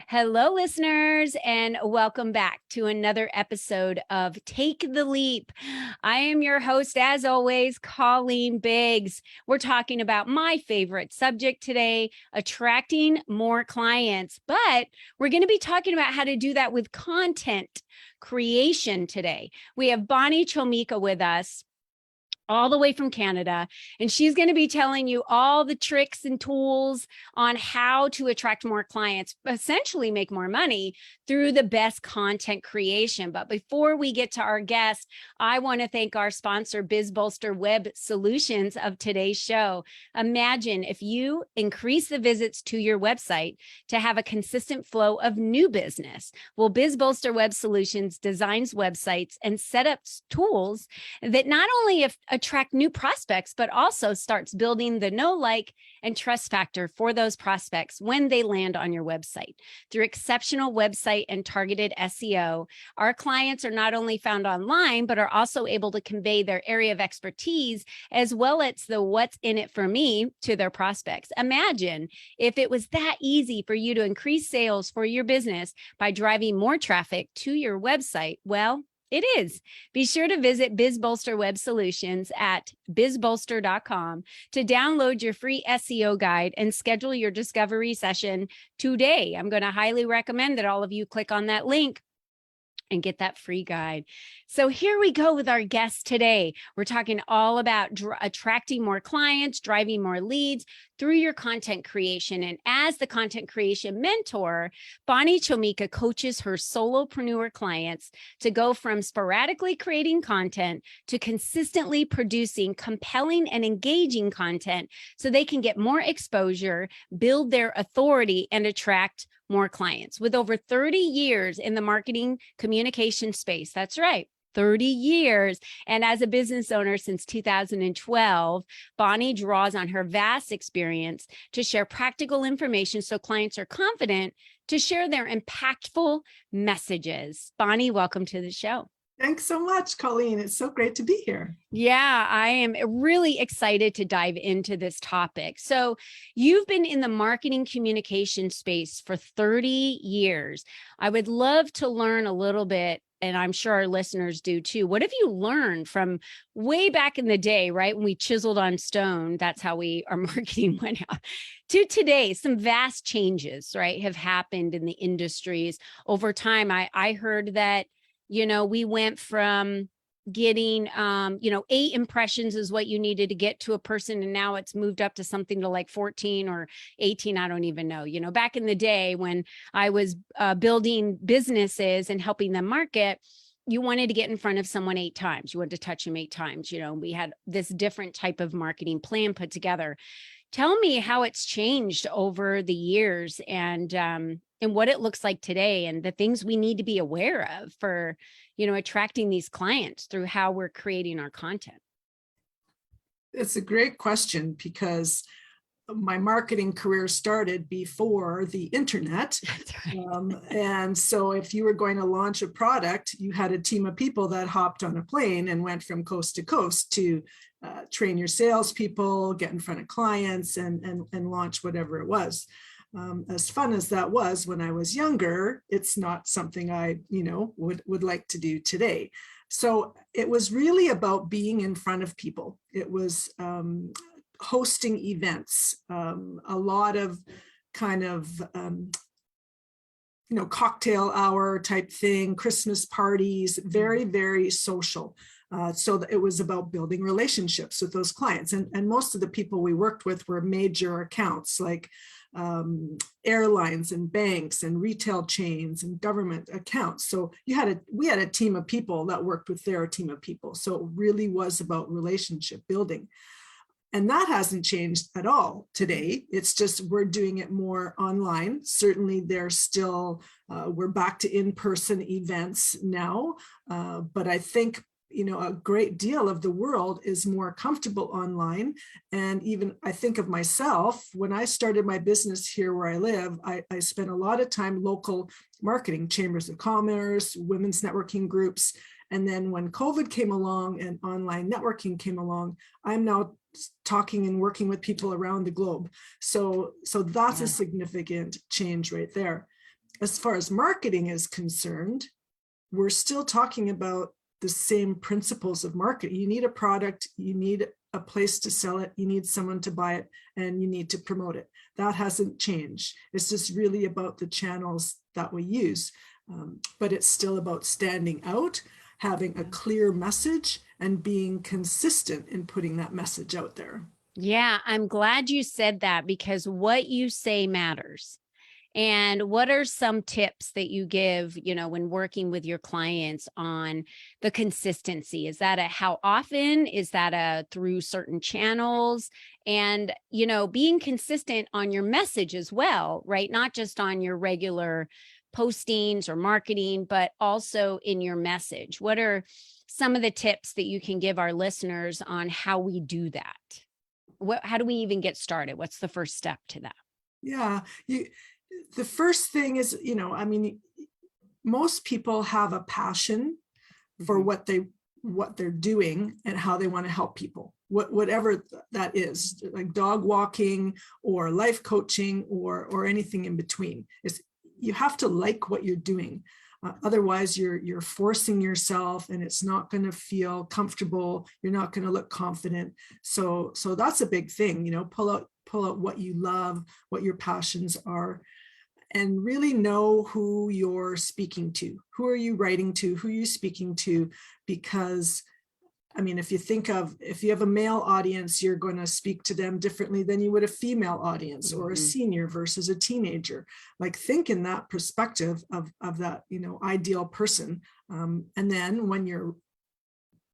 Hello, listeners, and welcome back to another episode of Take the Leap. I am your host, as always, Colleen Biggs. We're talking about my favorite subject today, attracting more clients, but we're going to be talking about how to do that with content creation today. We have Bonnie Chomica with us, all the way from Canada. And she's going to be telling you all the tricks and tools on how to attract more clients, essentially make more money through the best content creation. But before we get to our guest, I want to thank our sponsor, BizBolster Web Solutions, of today's show. Imagine if you increase the visits to your website to have a consistent flow of new business. Well, BizBolster Web Solutions designs websites and setups tools that not only attract new prospects, but also starts building the know, like, and trust factor for those prospects when they land on your website. Through exceptional website and targeted SEO, our clients are not only found online, but are also able to convey their area of expertise, as well as the what's in it for me to their prospects. Imagine if it was that easy for you to increase sales for your business by driving more traffic to your website. Well, it is. Be sure to visit BizBolster Web Solutions at bizbolster.com to download your free SEO guide and schedule your discovery session today. I'm going to highly recommend that all of you click on that link and get that free guide. So here we go with our guest today. We're talking all about attracting more clients, driving more leads through your content creation. And as the content creation mentor, Bonnie Chomica coaches her solopreneur clients to go from sporadically creating content to consistently producing compelling and engaging content so they can get more exposure, build their authority, and attract more clients. With over 30 years in the marketing communication space, that's right, 30 years. And as a business owner since 2012, Bonnie draws on her vast experience to share practical information so clients are confident to share their impactful messages. Bonnie, welcome to the show. Thanks so much, Colleen. It's so great to be here. Yeah, I am really excited to dive into this topic. So you've been in the marketing communication space for 30 years. I would love to learn a little bit, and I'm sure our listeners do too. What have you learned from way back in the day, right? When we chiseled on stone, that's how our marketing went out, to today. Some vast changes, right, have happened in the industries over time. I heard that, we went from getting, 8 impressions is what you needed to get to a person. And now it's moved up to something to like 14 or 18. I don't even know. Back in the day when I was building businesses and helping them market, you wanted to get in front of someone 8 times. You wanted to touch them 8 times. We had this different type of marketing plan put together. Tell me how it's changed over the years and what it looks like today and the things we need to be aware of for, attracting these clients through how we're creating our content. It's a great question because my marketing career started before the internet. That's right. And so if you were going to launch a product, you had a team of people that hopped on a plane and went from coast to coast to train your salespeople, get in front of clients and launch whatever it was. As fun as that was when I was younger, it's not something I, would like to do today. So it was really about being in front of people. It was hosting events, a lot of kind of, cocktail hour type thing, Christmas parties, very, very social. So it was about building relationships with those clients. And most of the people we worked with were major accounts like airlines and banks and retail chains and government accounts. So we had a team of people that worked with their team of people. So it really was about relationship building. And that hasn't changed at all today. It's just we're doing it more online. Certainly there's still, we're back to in-person events now. But I think a great deal of the world is more comfortable online. And even I think of myself, when I started my business here where I live, I spent a lot of time local marketing, chambers of commerce, women's networking groups. And then when COVID came along and online networking came along, I'm now talking and working with people around the globe. So that's a significant change right there. as far as marketing is concerned, we're still talking about the same principles of marketing. You need a product, you need a place to sell it, you need someone to buy it, and you need to promote it. That hasn't changed. It's just really about the channels that we use. But it's still about standing out, having a clear message, and being consistent in putting that message out there. Yeah, I'm glad you said that, because what you say matters. And what are some tips that you give, when working with your clients on the consistency? Is that how often? Is that through certain channels? And, being consistent on your message as well, right? Not just on your regular postings or marketing, but also in your message. What are some of the tips that you can give our listeners on how we do that? How do we even get started? What's the first step to that? Yeah, the first thing is, most people have a passion for what they're doing and how they want to help people, whatever that is, like dog walking or life coaching or anything in between. You have to like what you're doing. Otherwise, you're forcing yourself, and it's not going to feel comfortable. You're not going to look confident. So that's a big thing. Pull out what you love, what your passions are, and really know who you're speaking to. Who are you writing to? Who are you speaking to? Because if you have a male audience, you're going to speak to them differently than you would a female audience or a senior versus a teenager. Like, think in that perspective of that, ideal person. And then when you're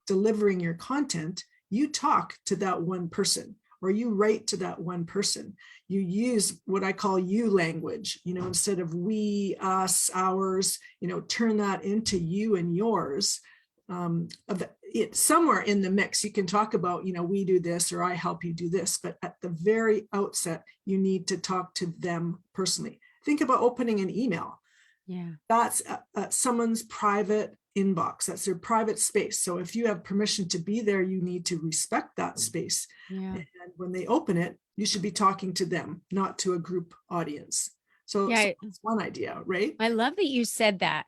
delivering your content, you talk to that one person, or you write to that one person. You use what I call you language, instead of we, us, ours, turn that into you and yours. Somewhere in the mix, you can talk about, we do this, or I help you do this. But at the very outset, you need to talk to them personally. Think about opening an email. Yeah. That's someone's private inbox. That's their private space. So if you have permission to be there, you need to respect that space. Yeah. And when they open it, you should be talking to them, not to a group audience. So that's one idea, right? I love that you said that.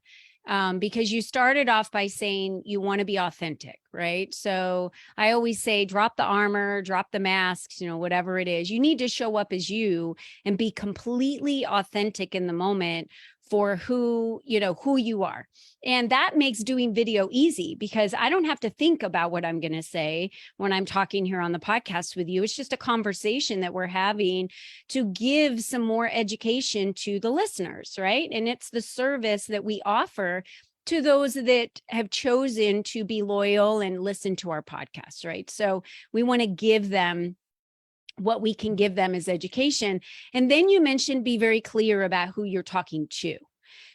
Because you started off by saying you want to be authentic, right? So I always say, drop the armor, drop the masks, whatever it is. You need to show up as you and be completely authentic in the moment for who you are. And that makes doing video easy, because I don't have to think about what I'm going to say when I'm talking here on the podcast with you. It's just a conversation that we're having to give some more education to the listeners, right? And it's the service that we offer to those that have chosen to be loyal and listen to our podcast, right? So we want to give them what we can give them as education. And then you mentioned be very clear about who you're talking to.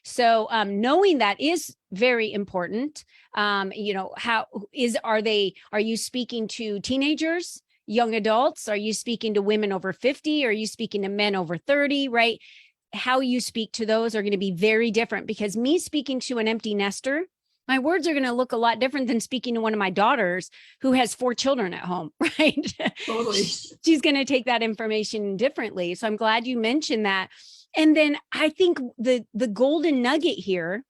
So knowing that is very important. Are you speaking to teenagers, young adults? Are you speaking to women over 50? Are you speaking to men over 30, right? How you speak to those are going to be very different, because me speaking to an empty nester, my words are going to look a lot different than speaking to one of my daughters who has 4 children at home, right? Totally. She's going to take that information differently. So I'm glad you mentioned that. And then I think the golden nugget here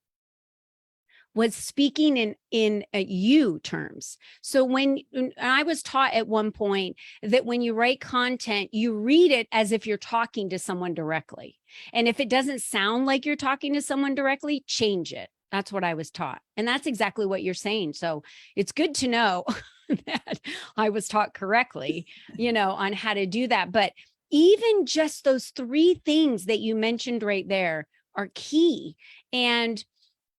was speaking in you terms. So when I was taught at one point that when you write content, you read it as if you're talking to someone directly. And if it doesn't sound like you're talking to someone directly, change it. That's what I was taught. And that's exactly what you're saying. So it's good to know that I was taught correctly, on how to do that. But even just those 3 things that you mentioned right there are key. And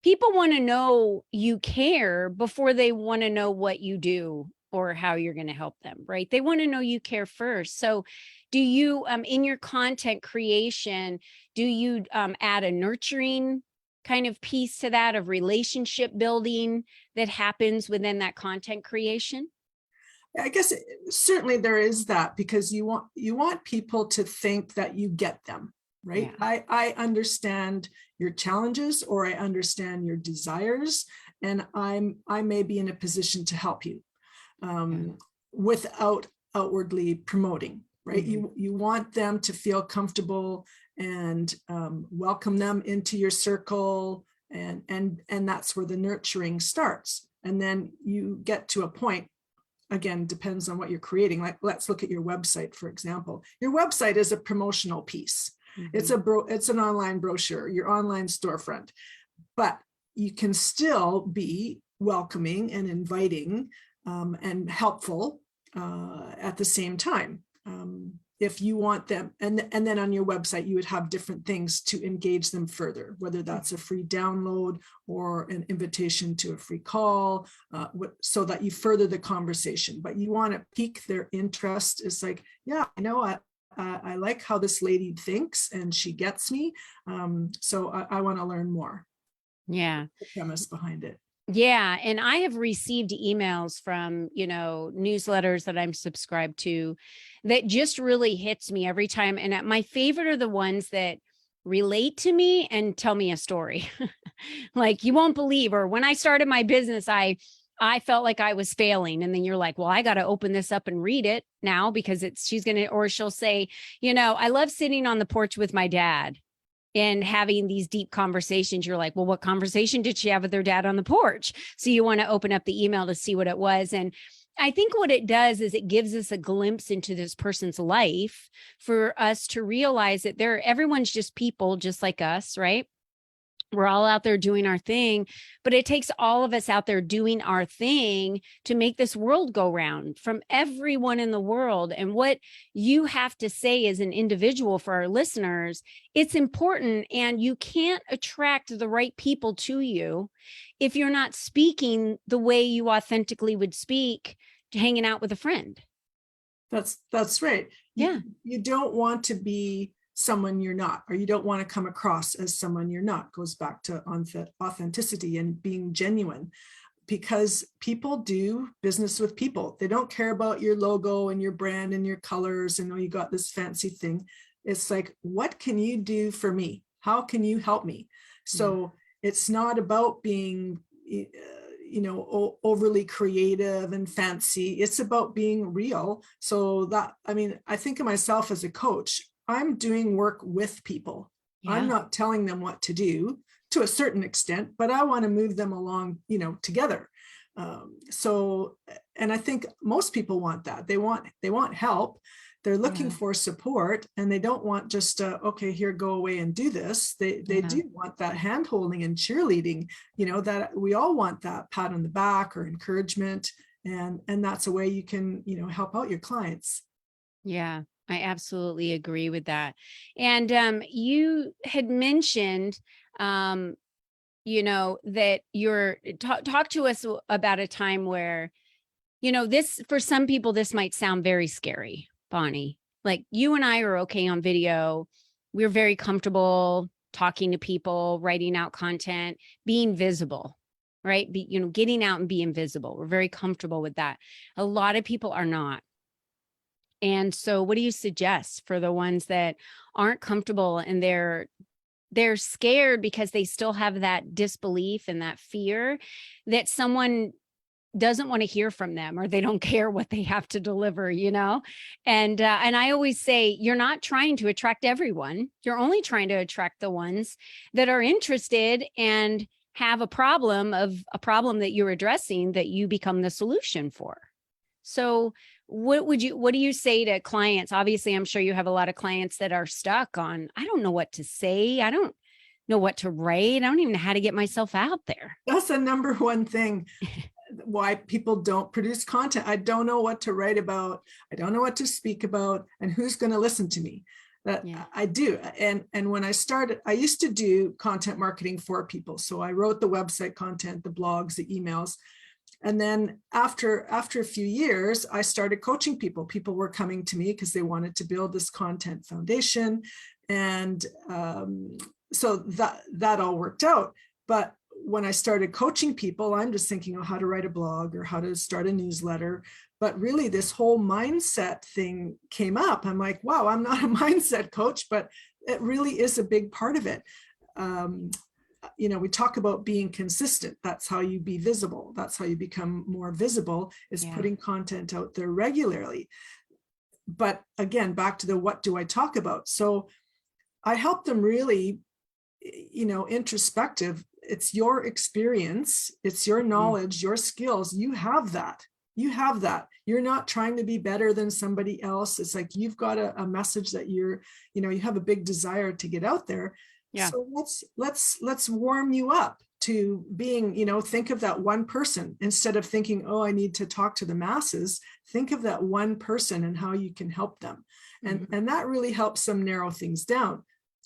people want to know you care before they want to know what you do or how you're going to help them, right? They want to know you care first. So do you, in your content creation, do you add a nurturing kind of piece to that, of relationship building that happens within that content creation? I guess certainly there is that, because you want people to think that you get them, right? Yeah. I understand your challenges, or I understand your desires, and I may be in a position to help you without outwardly promoting, right? Mm-hmm. You want them to feel comfortable and welcome them into your circle. And that's where the nurturing starts. And then you get to a point, again, depends on what you're creating. Like, let's look at your website, for example. Your website is a promotional piece. Mm-hmm. It's an online brochure, your online storefront, but you can still be welcoming and inviting and helpful at the same time. If you want them, and then on your website, you would have different things to engage them further, whether that's a free download or an invitation to a free call, so that you further the conversation. But you want to pique their interest. It's like, yeah, I know I like how this lady thinks and she gets me. So I want to learn more. Yeah. The premise behind it. Yeah. And I have received emails from, newsletters that I'm subscribed to that just really hits me every time. And my favorite are the ones that relate to me and tell me a story. Like, you won't believe, or when I started my business, I felt like I was failing. And then you're like, well, I got to open this up and read it now because she'll say, I love sitting on the porch with my dad and having these deep conversations. You're like, well, what conversation did she have with her dad on the porch? So you want to open up the email to see what it was. And I think what it does is it gives us a glimpse into this person's life for us to realize that everyone's just people just like us, right? We're all out there doing our thing, but it takes all of us out there doing our thing to make this world go round, from everyone in the world. And what you have to say as an individual for our listeners, it's important. And you can't attract the right people to you if you're not speaking the way you authentically would speak hanging out with a friend. That's right. Yeah. You don't want to be someone you're not, or you don't want to come across as someone you're not. Goes back to authenticity and being genuine, because people do business with people. They don't care about your logo and your brand and your colors and, oh, you got this fancy thing. It's like, what can you do for me? How can you help me? So it's not about being overly creative and fancy. It's about being real. So that, I think of myself as a coach. I'm doing work with people. Yeah. I'm not telling them what to do, to a certain extent, but I want to move them along, together. And I think most people want that. They want help. They're looking for support, and they don't want just okay, here, go away and do this. They do want that hand holding and cheerleading, that we all want, that pat on the back or encouragement. And that's a way you can, help out your clients. Yeah, I absolutely agree with that. And you had mentioned, that you're talk to us about a time where, this, for some people, this might sound very scary, Bonnie. Like, you and I are okay on video. We're very comfortable talking to people, writing out content, being visible, right? Getting out and being visible. We're very comfortable with that. A lot of people are not. And so what do you suggest for the ones that aren't comfortable and they're scared because they still have that disbelief and that fear that someone doesn't want to hear from them, or they don't care what they have to deliver, And I always say, you're not trying to attract everyone. You're only trying to attract the ones that are interested and have a problem that you're addressing, that you become the solution for. So what do you say to clients? Obviously, I'm sure you have a lot of clients that are stuck on, I don't know what to say. I don't know what to write. I don't even know how to get myself out there. That's the number one thing why people don't produce content. I don't know what to write about. I don't know what to speak about, and who's going to listen to me. I do. And when I started, I used to do content marketing for people. So I wrote the website content, the blogs, the emails. And then after a few years, I started coaching people. People were coming to me because they wanted to build this content foundation. And so that all worked out. But when I started coaching people, I'm just thinking of how to write a blog or how to start a newsletter. But really, this whole mindset thing came up. I'm like, wow, I'm not a mindset coach, but it really is a big part of it. We talk about being consistent. That's how you be visible. That's how you become more visible, is putting content out there regularly. But again, back to the, what do I talk about? So I help them really, introspective. It's your experience, it's your knowledge, your skills. You have that. You have that. You're not trying to be better than somebody else. It's like you've got a message that you have a big desire to get out there. Yeah. So let's warm you up to being, think of that one person instead of thinking, oh, I need to talk to the masses. Think of that one person and how you can help them. And that really helps them narrow things down.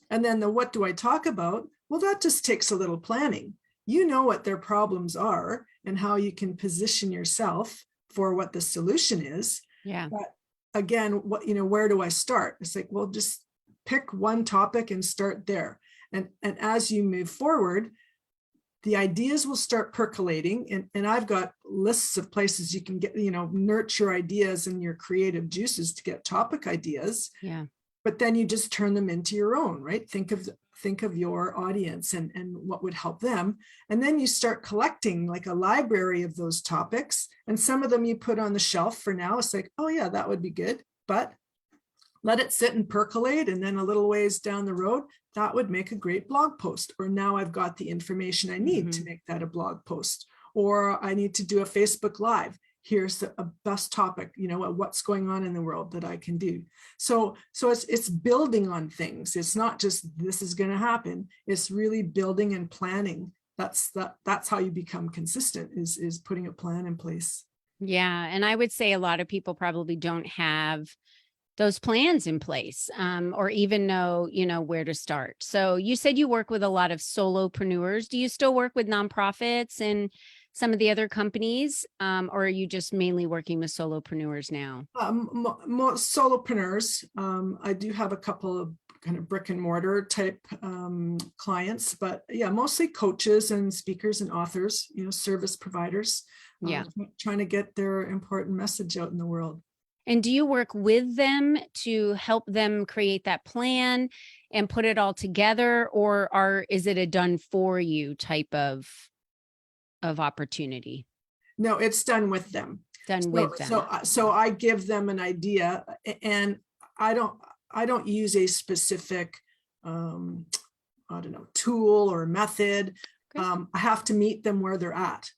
And then what do I talk about? Well, that just takes a little planning. You know what their problems are and how you can position yourself for what the solution is. Yeah. But again, where do I start? It's like, well, just pick one topic and start there. And as you move forward, the ideas will start percolating. And I've got lists of places you can get, nurture ideas and your creative juices to get topic ideas. Yeah. But then you just turn them into your own, right? Think of your audience and what would help them. And then you start collecting like a library of those topics. And some of them you put on the shelf for now. It's like, oh yeah, that would be good. But let it sit and percolate. And then a little ways down the road, that would make a great blog post. Or now I've got the information I need to make that a blog post. Or I need to do a Facebook Live. Here's a best topic, what's going on in the world that I can do. So it's building on things. It's not just this is going to happen. It's really building and planning. That's how you become consistent is putting a plan in place. Yeah. And I would say a lot of people probably don't have those plans in place, or even know, where to start. So you said you work with a lot of solopreneurs. Do you still work with nonprofits and some of the other companies, or are you just mainly working with solopreneurs now? Most solopreneurs. I do have a couple of kind of brick and mortar type clients, but yeah, mostly coaches and speakers and authors, service providers, trying to get their important message out in the world. And do you work with them to help them create that plan and put it all together, or is it a done for you type of opportunity? No, it's done with them. With them. So I give them an idea, and I don't use a specific, tool or method. I have to meet them where they're at.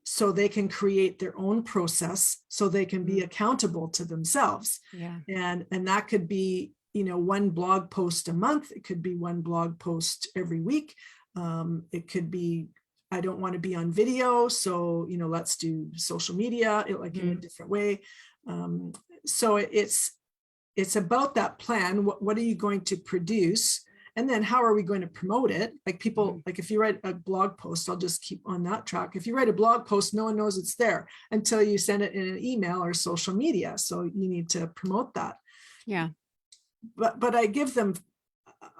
So they can create their own process, so they can be accountable to themselves. Yeah. And that could be, one blog post a month. It could be one blog post every week. It could be, I don't want to be on video, so, let's do social media in a different way. So it's about that plan. What are you going to produce? And then how are we going to promote it? Like people, like if you write a blog post, I'll just keep on that track. If you write a blog post, no one knows it's there until you send it in an email or social media. So you need to promote that. Yeah. But I give them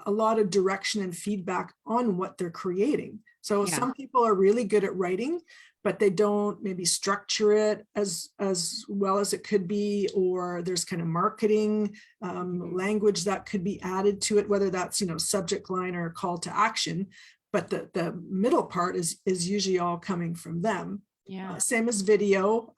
a lot of direction and feedback on what they're creating. So some people are really good at writing, but they don't maybe structure it as well as it could be, or there's kind of marketing language that could be added to it, whether that's, subject line or call to action. But the middle part is usually all coming from them. Yeah. Same as video,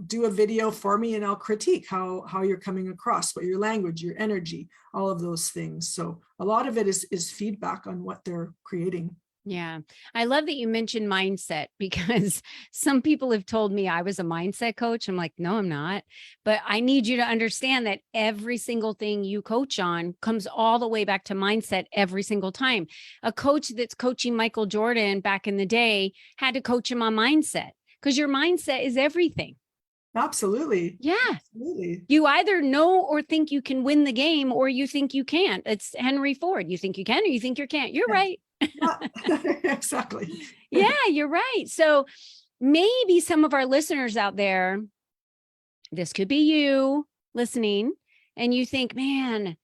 do a video for me and I'll critique how you're coming across, what your language, your energy, all of those things. So a lot of it is feedback on what they're creating. Yeah. I love that you mentioned mindset, because some people have told me I was a mindset coach. I'm like, no, I'm not. But I need you to understand that every single thing you coach on comes all the way back to mindset every single time. A coach that's coaching Michael Jordan back in the day had to coach him on mindset, because your mindset is everything. Absolutely. Yeah. Absolutely. You either know or think you can win the game, or you think you can't. It's Henry Ford. You think you can, or you think you can't. You're right. Exactly. Yeah, you're right. So maybe some of our listeners out there, this could be you listening, and you think, man,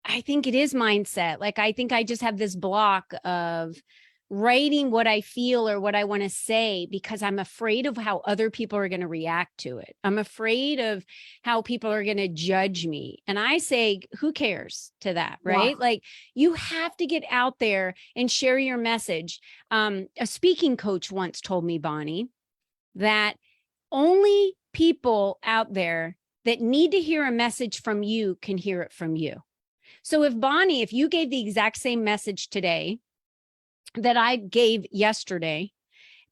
I think it is mindset. Like, I think I just have this block of writing what I feel or what I want to say, because I'm afraid of how other people are going to react to it. I'm afraid of how people are going to judge me. And I say, who cares to that, right? Wow. Like, you have to get out there and share your message. A speaking coach once told me, Bonnie, that only people out there that need to hear a message from you can hear it from you. So if Bonnie, if you gave the exact same message today that I gave yesterday,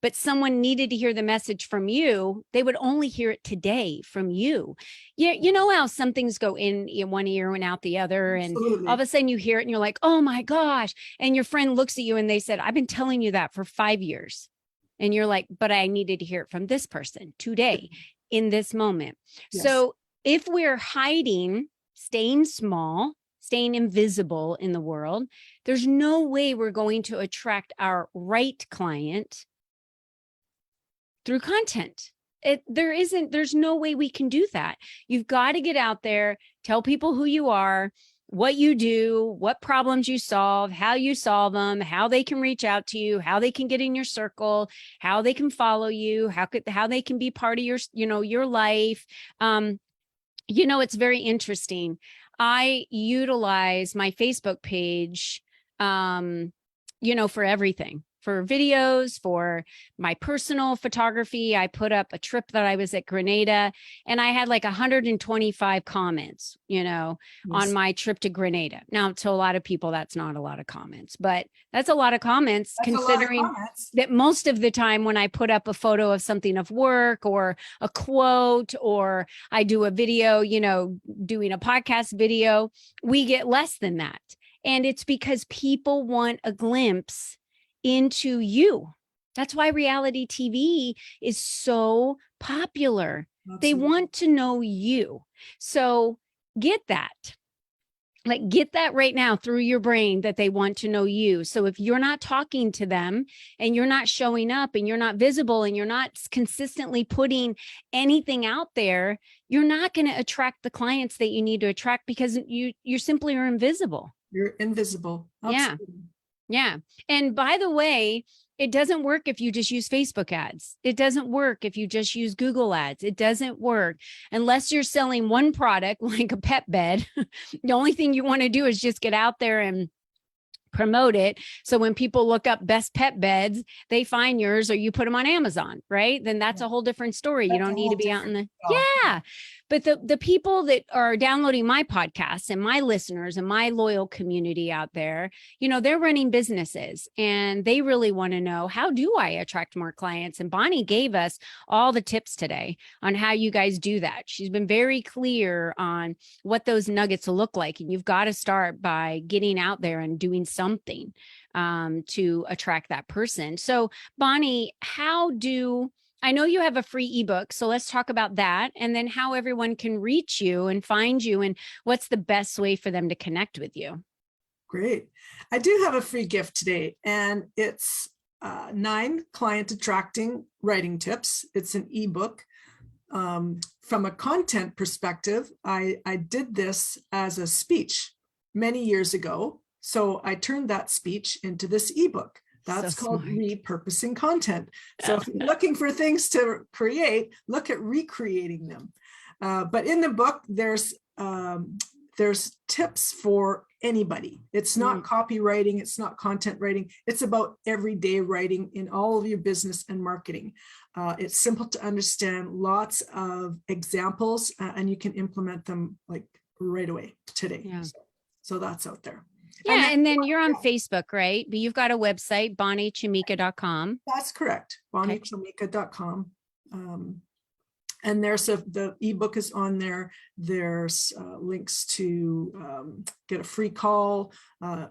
but someone needed to hear the message from you, they would only hear it today from you. You know how some things go in one ear and out the other. And Absolutely. all of a sudden you hear it and you're like, oh my gosh. And your friend looks at you and they said, I've been telling you that for 5 years. And you're like, but I needed to hear it from this person today in this moment. Yes. So if we're hiding, staying small, staying invisible in the world, there's no way we're going to attract our right client through content. There's no way we can do that. You've got to get out there, tell people who you are, what you do, what problems you solve, how you solve them, how they can reach out to you, how they can get in your circle, how they can follow you, how they can be part of your, your life. It's very interesting. I utilize my Facebook page, for everything. For videos, for my personal photography. I put up a trip that I was at Grenada and I had like 125 comments, Yes. on my trip to Grenada. Now, to a lot of people, that's not a lot of comments, but that's a lot of comments considering that most of the time when I put up a photo of something of work or a quote, or I do a video, doing a podcast video, we get less than that. And it's because people want a glimpse into you. That's why reality TV is so popular. Absolutely. They want to know you. So get that right now through your brain that they want to know you. So if you're not talking to them and you're not showing up and you're not visible and you're not consistently putting anything out there, you're not going to attract the clients that you need to attract because you simply are invisible. You're invisible. Absolutely. Yeah. And by the way, it doesn't work if you just use Facebook ads. It doesn't work if you just use Google ads. It doesn't work unless you're selling one product like a pet bed. The only thing you want to do is just get out there and promote it. So when people look up best pet beds, they find yours or you put them on Amazon, right? Then that's a whole different story. You don't need to be out in the, But the people that are downloading my podcasts and my listeners and my loyal community out there, they're running businesses and they really want to know, how do I attract more clients? And Bonnie gave us all the tips today on how you guys do that. She's been very clear on what those nuggets will look like. And you've got to start by getting out there and doing something to attract that person. So Bonnie, I know you have a free ebook, so let's talk about that and then how everyone can reach you and find you and what's the best way for them to connect with you. Great. I do have a free gift today and it's 9 client attracting writing tips. It's an ebook. From a content perspective, I did this as a speech many years ago. So I turned that speech into this ebook. That's called Repurposing Content. So if you're looking for things to create, look at recreating them. But in the book, there's tips for anybody. It's not copywriting. It's not content writing. It's about everyday writing in all of your business and marketing. It's simple to understand, lots of examples, and you can implement them like right away today. Yeah. So that's out there. Yeah. And then you're on Facebook, right? But you've got a website, bonniechomica.com. That's correct. bonniechomica.com. And there's the ebook is on there. There's links to get a free call. I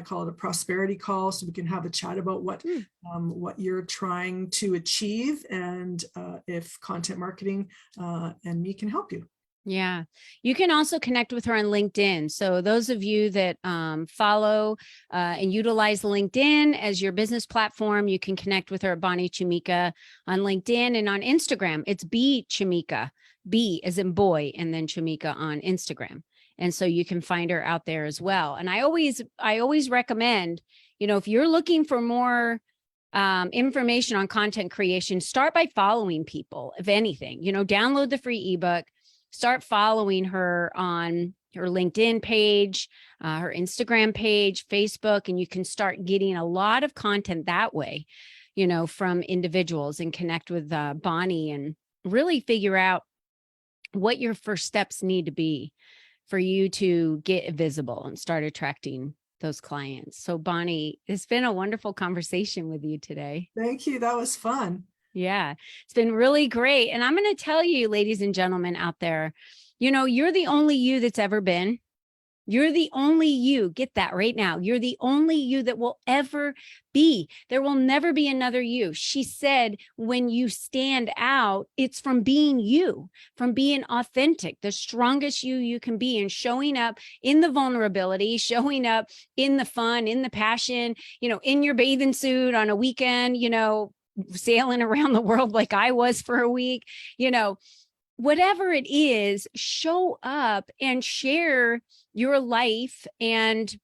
call it a prosperity call, so we can have a chat about what you're trying to achieve, and if content marketing and me can help you. Yeah. You can also connect with her on LinkedIn. So those of you that follow and utilize LinkedIn as your business platform, you can connect with her at Bonnie Chomica on LinkedIn, and on Instagram. It's B Chomica, B as in boy, and then Chomica on Instagram. And so you can find her out there as well. And I always recommend, if you're looking for more information on content creation, start by following people. If anything, download the free ebook. Start following her on her LinkedIn page, her Instagram page, Facebook, and you can start getting a lot of content that way, from individuals, and connect with Bonnie and really figure out what your first steps need to be for you to get visible and start attracting those clients. So Bonnie, it's been a wonderful conversation with you today. Thank you. That was fun. Yeah, it's been really great. And I'm going to tell you, ladies and gentlemen out there, you're the only you that's ever been. You're the only you. Get that right now. You're the only you that will ever be. There will never be another you. She said, when you stand out, it's from being you, from being authentic, the strongest you can be, and showing up in the vulnerability, showing up in the fun, in the passion, in your bathing suit on a weekend, sailing around the world like I was for a week, whatever it is, show up and share your life and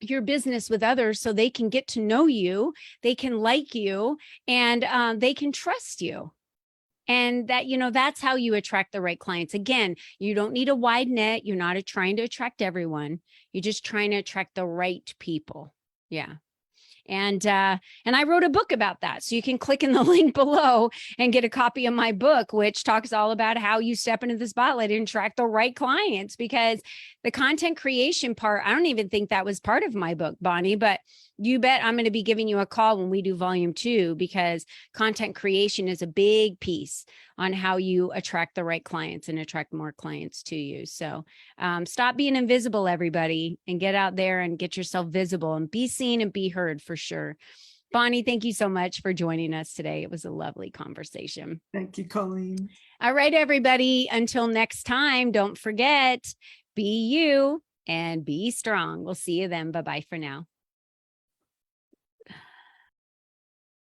your business with others so they can get to know you, they can like you, and they can trust you. And that, that's how you attract the right clients. Again, you don't need a wide net. You're not trying to attract everyone. You're just trying to attract the right people. Yeah. And I wrote a book about that. So you can click in the link below and get a copy of my book, which talks all about how you step into the spotlight and attract the right clients. Because the content creation part, I don't even think that was part of my book, Bonnie, but you bet I'm going to be giving you a call when we do volume 2, because content creation is a big piece on how you attract the right clients and attract more clients to you. So stop being invisible, everybody, and get out there and get yourself visible and be seen and be heard for sure. Bonnie, thank you so much for joining us today. It was a lovely conversation. Thank you, Colleen. All right, everybody. Until next time, don't forget, be you and be strong. We'll see you then. Bye-bye for now.